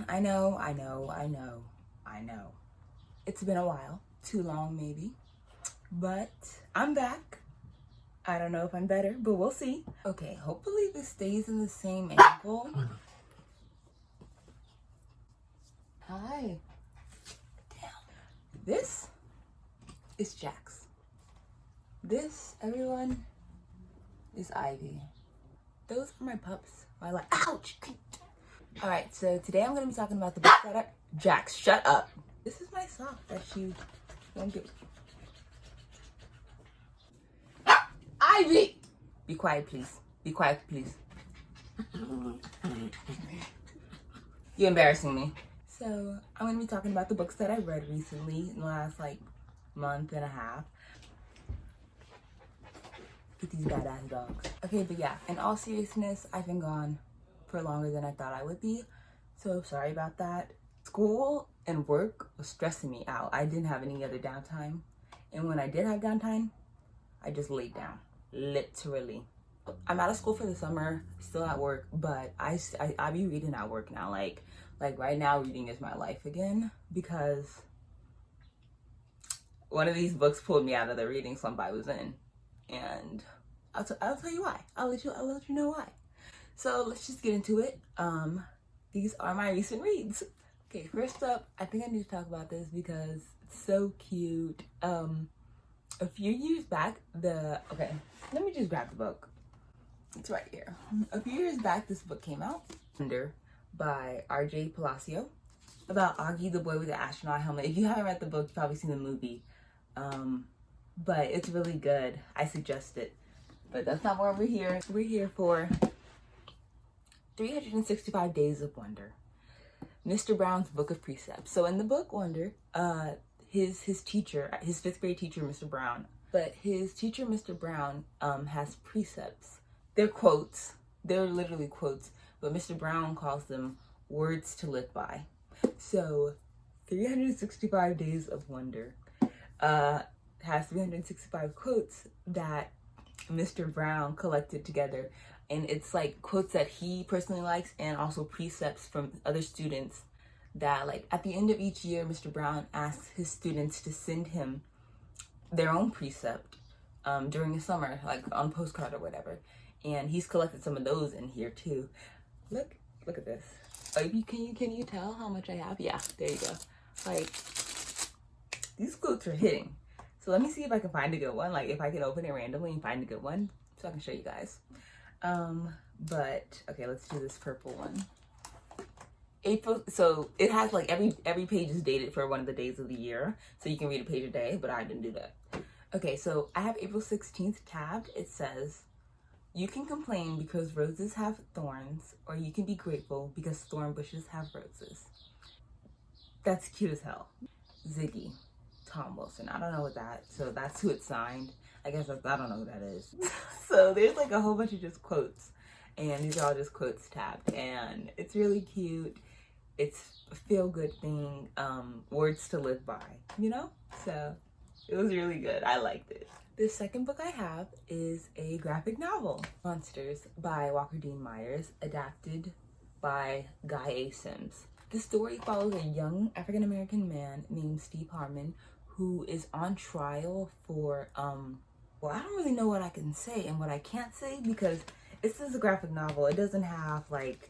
I know, I know, I know, I know. It's been a while, too long maybe, but I'm back. I don't know if I'm better, but we'll see. Okay, hopefully this stays in the same angle. Hi. Damn. This is Jax. This, everyone, is Ivy. Those are my pups. Ouch! Alright, so today I'm going to be talking about the book that I... Jax, shut up. This is my sock that she won't get... Ivy! Be quiet, please. Be quiet, please. You're embarrassing me. So, I'm going to be talking about the books that I read recently in the last, month and a half. Get these badass dogs. Okay, but yeah, in all seriousness, I've been gone for longer than I thought I would be. So, sorry about that. School and work was stressing me out. I didn't have any other downtime. And when I did have downtime, I just laid down. Literally. I'm out of school for the summer, still at work, but I be reading at work now. Like right now, reading is my life again, because one of these books pulled me out of the reading slump I was in, and I'll tell you why. I'll let you know why. So let's just get into it. These are my recent reads. Okay, first up, I think I need to talk about this because it's so cute. A few years back, okay, let me just grab the book. It's right here. A few years back, this book came out, by R.J. Palacio, about Augie, the boy with the astronaut helmet. If you haven't read the book, you've probably seen the movie. But it's really good. I suggest it. But that's not why we're here. We're here for 365 Days of Wonder. Mr. Browne's Book of Precepts. So in the book Wonder, his teacher, his 5th grade teacher, Mr. Browne, but his teacher, Mr. Browne, has precepts. They're quotes. They're literally quotes, but Mr. Browne calls them words to live by. So 365 Days of Wonder has 365 quotes that Mr. Browne collected together, and it's like quotes that he personally likes and also precepts from other students that, like, at the end of each year, Mr. Browne asks his students to send him their own precept during the summer, like on postcard or whatever, and he's collected some of those in here too. Look at this. Oh, can you tell how much I have? Yeah, there you go. Like, these quotes are hitting. So let me see if I can find a good one. Like, if I can open it randomly and find a good one so I can show you guys. But okay, let's do this purple one. April, so it has like every page is dated for one of the days of the year, so you can read a page a day, but I didn't do that. Okay, so I have April 16th tabbed. It says, "You can complain because roses have thorns, or you can be grateful because thorn bushes have roses." That's cute as hell. Ziggy, Tom Wilson. I don't know what that, so that's who it's signed. I guess I don't know who that is. So there's like a whole bunch of just quotes, and these are all just quotes tabbed, and it's really cute. It's a feel-good thing, words to live by, you know? So it was really good. I liked it. The second book I have is a graphic novel, Monsters by Walker Dean Myers, adapted by Guy A. Sims. The story follows a young African-American man named Steve Harmon who is on trial for, well, I don't really know what I can say and what I can't say because this is a graphic novel. It doesn't have, like,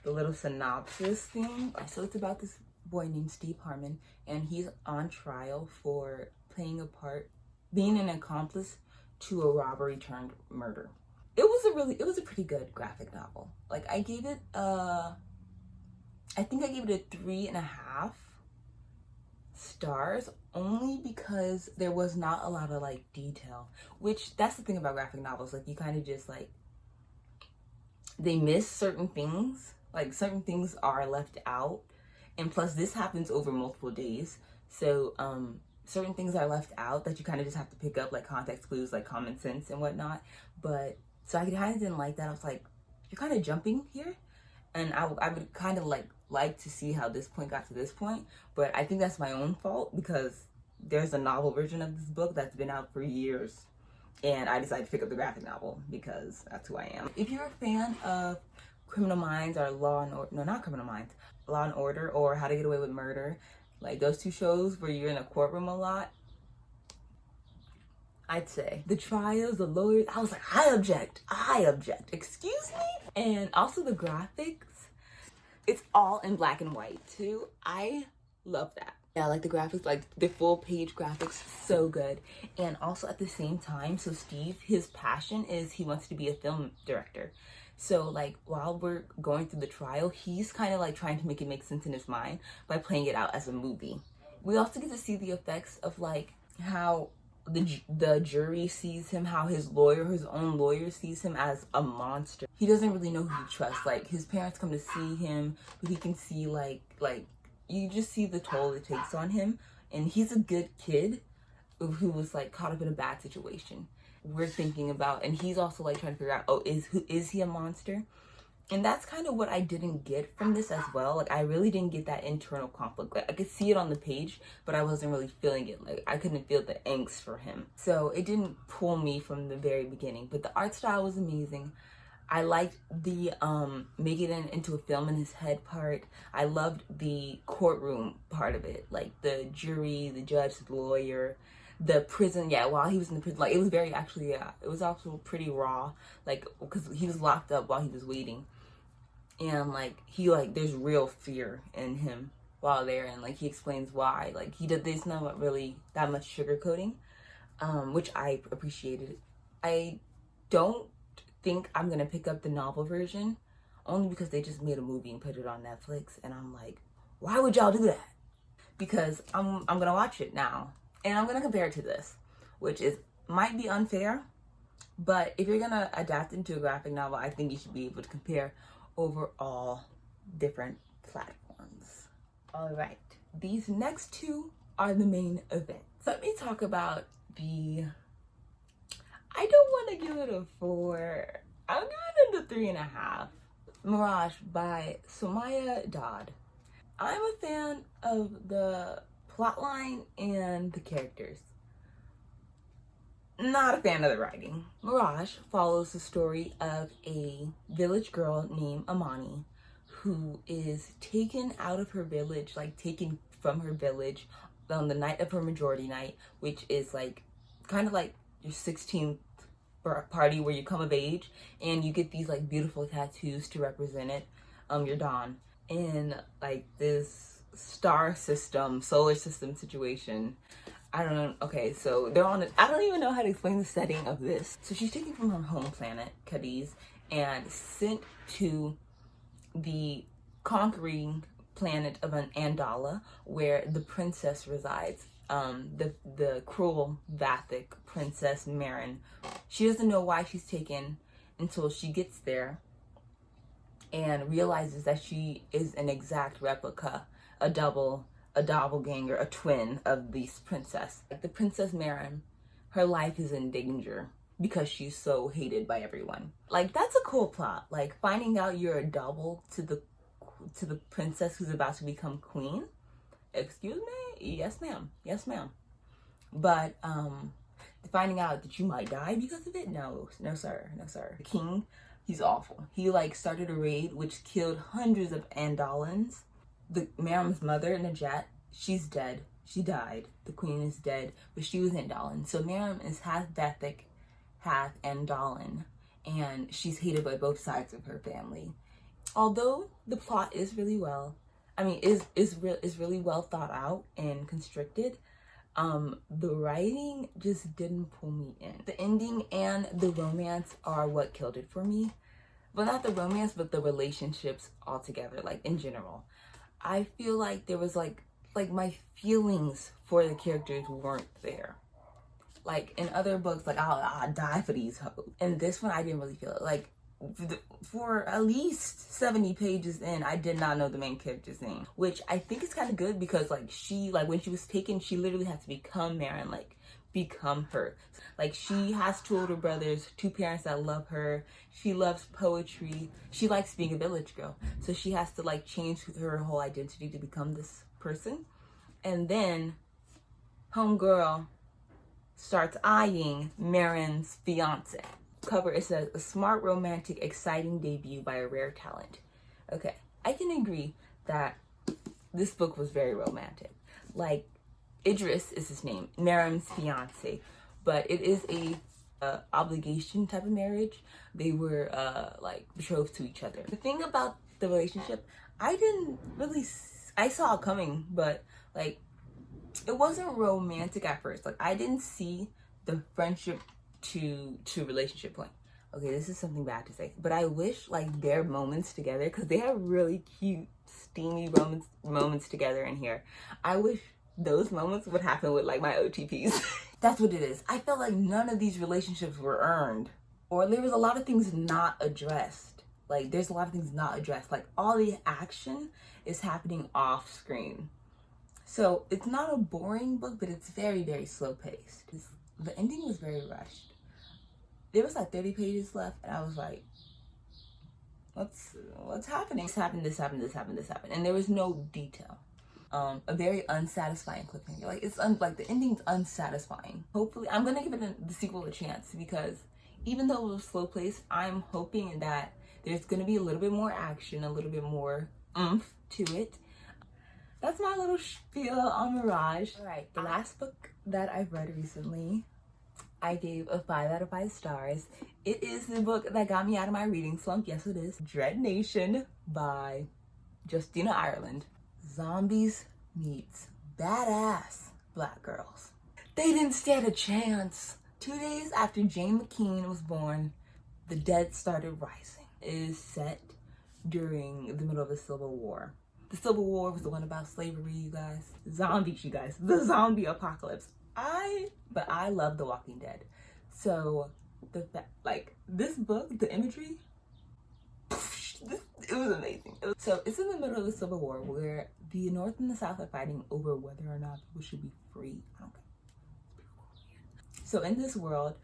the little synopsis thing. So it's about this boy named Steve Harmon, and he's on trial for playing a part, being an accomplice to a robbery turned murder. It was a pretty good graphic novel. Like, I gave it I think I gave it a 3.5 stars, only because there was not a lot of like detail, which that's the thing about graphic novels. Like, you kind of just like, they miss certain things, like certain things are left out, and plus this happens over multiple days, so certain things are left out that you kind of just have to pick up, like context clues, like common sense and whatnot. But so I kind of didn't like that. I was like, you're kind of jumping here, and I would kind of like to see how this point got to this point, but I think that's my own fault because there's a novel version of this book that's been out for years, and I decided to pick up the graphic novel because that's who I am. If you're a fan of Criminal Minds or Law and Order, no, not Criminal Minds, Law and Order or How to Get Away with Murder, like those two shows where you're in a courtroom a lot, I'd say. The trials, the lawyers, I was like, I object, excuse me? And also the graphics, it's all in black and white too. I love that. Yeah, like the graphics, like the full page graphics, so good. And also at the same time, so Steve, his passion is he wants to be a film director. So like while we're going through the trial, he's kind of like trying to make it make sense in his mind by playing it out as a movie. We also get to see the effects of like how the jury sees him, how his own lawyer sees him as a monster. He doesn't really know who to trust. Like his parents come to see him, but he can see like you just see the toll it takes on him. And he's a good kid who was like caught up in a bad situation. We're thinking about, and he's also like trying to figure out, oh, is he a monster? And that's kind of what I didn't get from this as well. Like I really didn't get that internal conflict. Like I could see it on the page, but I wasn't really feeling it. Like I couldn't feel the angst for him. So it didn't pull me from the very beginning. But the art style was amazing. I liked the making it into a film in his head part. I loved the courtroom part of it, like the jury, the judge, the lawyer, the prison. Yeah, while he was in the prison, like it was very actually, yeah, it was also pretty raw, like because he was locked up while he was waiting, and like he like there's real fear in him while there, and like he explains why. Like there's not really that much sugarcoating, which I appreciated. I don't think I'm gonna pick up the novel version only because they just made a movie and put it on Netflix, and I'm like, why would y'all do that? Because I'm gonna watch it now and I'm gonna compare it to this, which is might be unfair, but if you're gonna adapt into a graphic novel, I think you should be able to compare over all different platforms. All right, these next two are the main events. Let me talk about the I don't want to give it a 4. I'm giving it a 3.5. Mirage by Somaiya Daud. I'm a fan of the plotline and the characters. Not a fan of the writing. Mirage follows the story of a village girl named Amani who is taken out of her village, like taken from her village on the night of her majority night, which is like kind of like your 16th party where you come of age and you get these like beautiful tattoos to represent it, your dawn, in like this solar system situation. I don't know. Okay, so they're on it. I don't even know how to explain the setting of this. So she's taken from her home planet, Cadiz, and sent to the conquering planet of an Andala where the princess resides. The cruel Vathic princess Marin. She doesn't know why she's taken until she gets there and realizes that she is an exact replica, a doppelganger, a twin of this princess. Like the Princess Marin, her life is in danger because she's so hated by everyone. Like that's a cool plot. Like finding out you're a double to the princess who's about to become queen. Excuse me? Yes, ma'am. Yes, ma'am. But finding out that you might die because of it? No, sir. The king, he's awful. He like started a raid which killed hundreds of Andalans. The Miriam's mother, Najat, she's dead. She died. The queen is dead, but she was Andalan. So Miriam is half Vathic, half Andalan, and she's hated by both sides of her family. Although the plot is really really well thought out and constricted, the writing just didn't pull me in. The ending and the romance are what killed it for me. But not the romance, but the relationships altogether, like in general. I feel like there was like my feelings for the characters weren't there. Like in other books, like I'll die for these hoes. And this one, I didn't really feel it. Like for at least 70 pages in, I did not know the main character's name, which I think is kind of good because like when she was taken, she literally had to become Marin, like become her. Like she has 2 older brothers, 2 parents that love her. She loves poetry. She likes being a village girl. So she has to like change her whole identity to become this person. And then homegirl starts eyeing Marin's fiance. Cover, it says a smart, romantic, exciting debut by a rare talent. Okay, I can agree that this book was very romantic. Like, Idris is his name, Miriam's fiance, but it is a obligation type of marriage. They were like betrothed to each other. The thing about the relationship, I saw it coming, but like it wasn't romantic at first. Like, I didn't see the friendship to relationship point. Okay, this is something bad to say, but I wish like their moments together, because they have really cute steamy moments together in here. I wish those moments would happen with like my OTPs. That's what it is. I felt like none of these relationships were earned, or there was a lot of things not addressed. Like, there's a lot of things not addressed. Like, all the action is happening off screen. So it's not a boring book, but it's very, very slow paced. The ending was very rushed. There was like 30 pages left, and I was like, what's happening? This happened. And there was no detail. A very unsatisfying cliffhanger. Like, like the ending's unsatisfying. Hopefully, I'm gonna give the sequel a chance, because even though it was slow paced, I'm hoping that there's gonna be a little bit more action, a little bit more oomph to it. That's my little spiel on Mirage. All right, the last book that I've read recently, I gave a 5 out of 5 stars. It is the book that got me out of my reading slump. Yes, it is. Dread Nation by Justina Ireland. Zombies meets badass black girls. They didn't stand a chance. 2 days after Jane McKean was born, the dead started rising. It is set during the middle of the Civil War. The Civil War was the one about slavery, you guys. Zombies, you guys. The zombie apocalypse. But I love The Walking Dead. So, this book, the imagery, it was amazing. So, it's in the middle of the Civil War where the North and the South are fighting over whether or not people should be free. I don't care. So, in this world,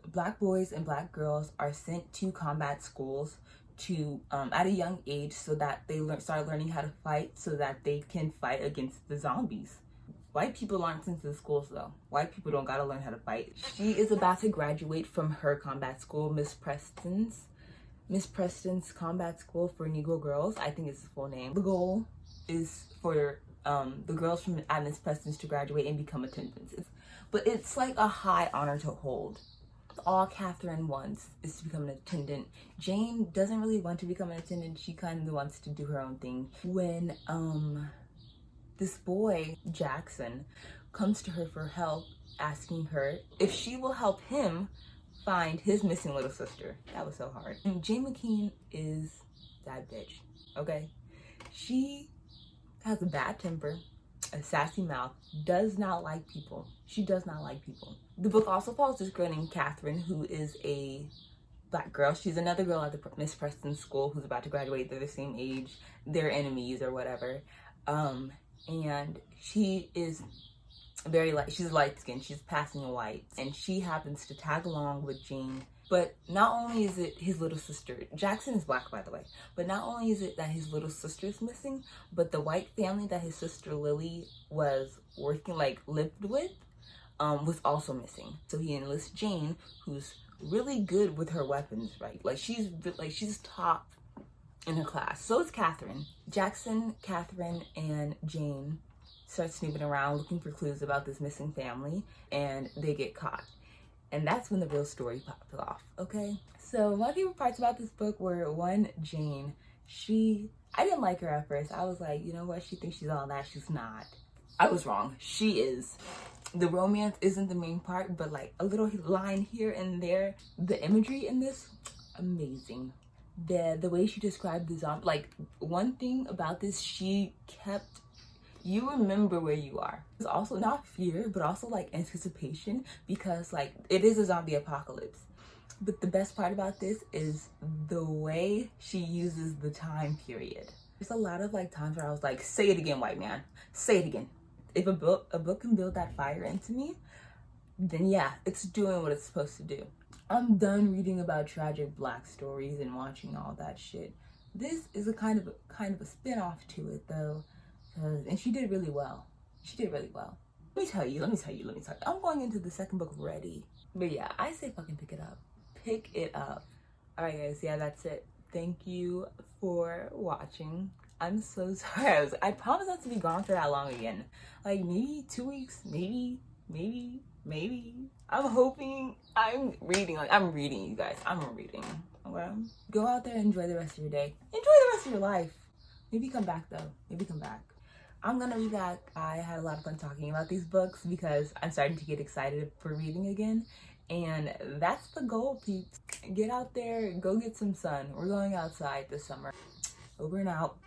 black boys and black girls are sent to combat schools to at a young age, so that they start learning how to fight, so that they can fight against the zombies. White people aren't sent to the schools though. White people don't gotta learn how to fight. She is about to graduate from her combat school, Miss Preston's combat school for Negro girls. I think it's the full name. The goal is for the girls from Miss Preston's to graduate and become attendants. But it's like a high honor to hold. All Catherine wants is to become an attendant. Jane doesn't really want to become an attendant. She kind of wants to do her own thing. When this boy, Jackson, comes to her for help, asking her if she will help him find his missing little sister. That was so hard. And Jane McKean is that bitch, okay? She has a bad temper, a sassy mouth, does not like people. She does not like people. The book also follows this girl named Catherine, who is a black girl. She's another girl at the Miss Preston school who's about to graduate. They're the same age. They're enemies or whatever. And she is she's light skinned. She's passing white. And she happens to tag along with Jane. But not only is it his little sister, Jackson is black, by the way, but not only is it that his little sister is missing, but the white family that his sister Lily was lived with, was also missing. So he enlists Jane, who's really good with her weapons, right? She's top in her class. So is Catherine. Jackson, Catherine, and Jane start snooping around looking for clues about this missing family, and they get caught. And that's when the real story popped off, okay? So my favorite parts about this book were, one, Jane. I didn't like her at first. I was like, you know what? She thinks she's all that. She's not. I was wrong. She is. The romance isn't the main part, but like a little line here and there. The imagery in this, amazing. The way she described the zombie, like, one thing about this, she kept, you remember where you are. It's also not fear, but also like anticipation, because like it is a zombie apocalypse. But the best part about this is the way she uses the time period. There's a lot of like times where I was like, say it again, white man, say it again. If a book can build that fire into me, then yeah, it's doing what it's supposed to do. I'm done reading about tragic black stories and watching all that shit. This is a kind of a spin-off to it though. And she did really well. Let me tell you. I'm going into the second book ready. But yeah, I say fucking pick it up. Alright guys, yeah, that's it. Thank you for watching. I'm so sorry. I promise not to be gone for that long again. Like maybe 2 weeks, maybe. I'm hoping. I'm reading, you guys. I'm reading. Okay? Go out there and enjoy the rest of your day. Enjoy the rest of your life. Maybe come back though. Maybe come back. I'm gonna be back. I had a lot of fun talking about these books because I'm starting to get excited for reading again. And that's the goal, peeps. Get out there, go get some sun. We're going outside this summer. Over and out.